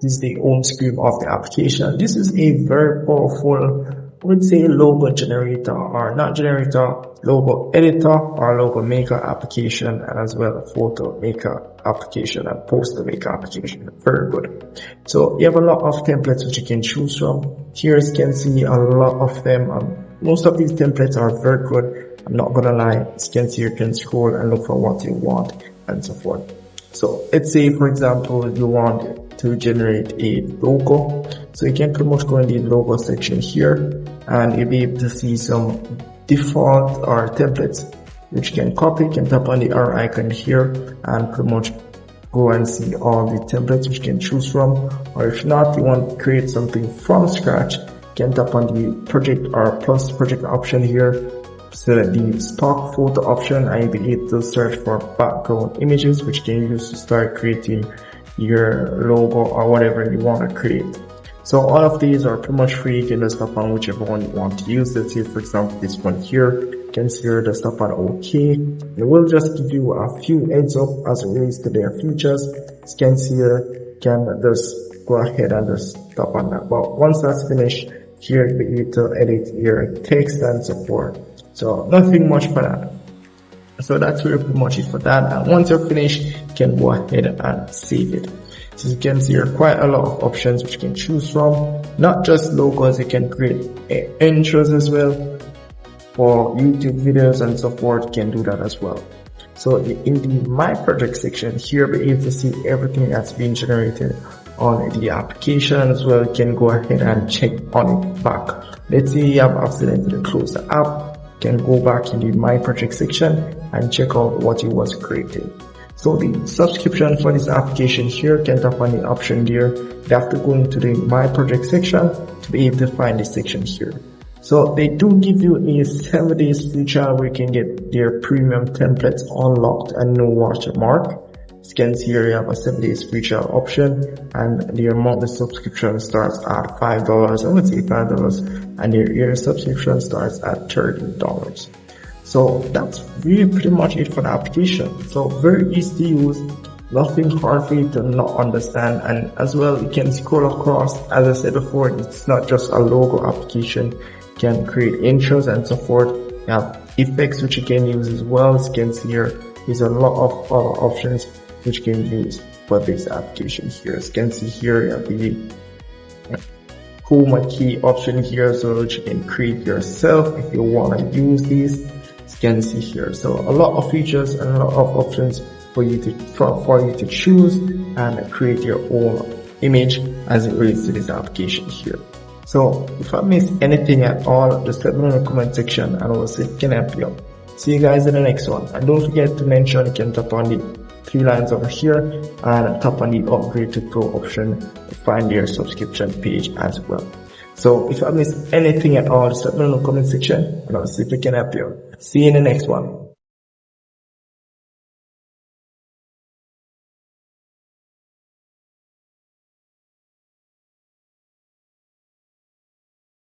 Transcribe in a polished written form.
This is the home screen of the application. This is a very powerful, I would say, logo generator, or not generator, logo editor or logo maker application, and as well a photo maker application and poster maker application. Very good. So you have a lot of templates which you can choose from. Here you can see a lot of them. Most of these templates are very good. I'm not gonna lie. As you can see, you can scroll and look for what you want and so forth. So let's say, for example, you want to generate a logo. So you can pretty much go in the logo section here, and you'll be able to see some default or templates which you can copy. You can tap on the arrow icon here and pretty much go and see all the templates which you can choose from. Or if not, you want to create something from scratch, you can tap on the project or plus project option here, select the stock photo option, and you'll be able to search for background images which you can use to start creating your logo or whatever you want to create. So all of these are pretty much free. You can just tap on whichever one you want to use. Let's say, for example, this one here. You can see here, just tap on OK. It will just give you a few heads up as it relates to their features. As you can see here, you can just go ahead and just tap on that. But once that's finished, here you'll be able to edit your text and so forth. So nothing much for that. So that's really pretty much it for that. And once you're finished, you can go ahead and save it. So you can see here quite a lot of options which you can choose from. Not just logos, you can create intros as well for YouTube videos and so forth. You can do that as well. So in the My Project section here, you'll be able to see everything that's been generated on the application as well. You can go ahead and check on it back. Let's say you have accidentally closed the app. You can go back in the My Project section and check out what it was created. So the subscription for this application here, you can tap on the option there. You have to go into the My Project section to be able to find this section here. So they do give you a 7 days free trial where you can get their premium templates unlocked and no watermark. As you can see here, you have a 7 days free trial option, and their monthly subscription starts at $5. I would say $5, and their year subscription starts at $30. So that's really pretty much it for the application. So very easy to use, nothing hard for you to not understand, and as well you can scroll across. As I said before, it's not just a logo application. You can create intros and so forth. You have effects which you can use as well. As you can see here, there's a lot of other options which you can use for this application here. As you can see here, you have the chroma key option here, so that you can create yourself if you want to use these. As you can see here, so a lot of features and a lot of options for you to choose and create your own image as it relates to this application here. So if I missed anything at all, just let me know in the comment section and I will see if I can help you. See you guys in the next one, and don't forget to mention you can tap on the 3 lines over here and tap on the upgrade to pro option to find your subscription page as well. So if I missed anything at all, just let me know in the comment section and I'll see if I can help you. See you in the next one.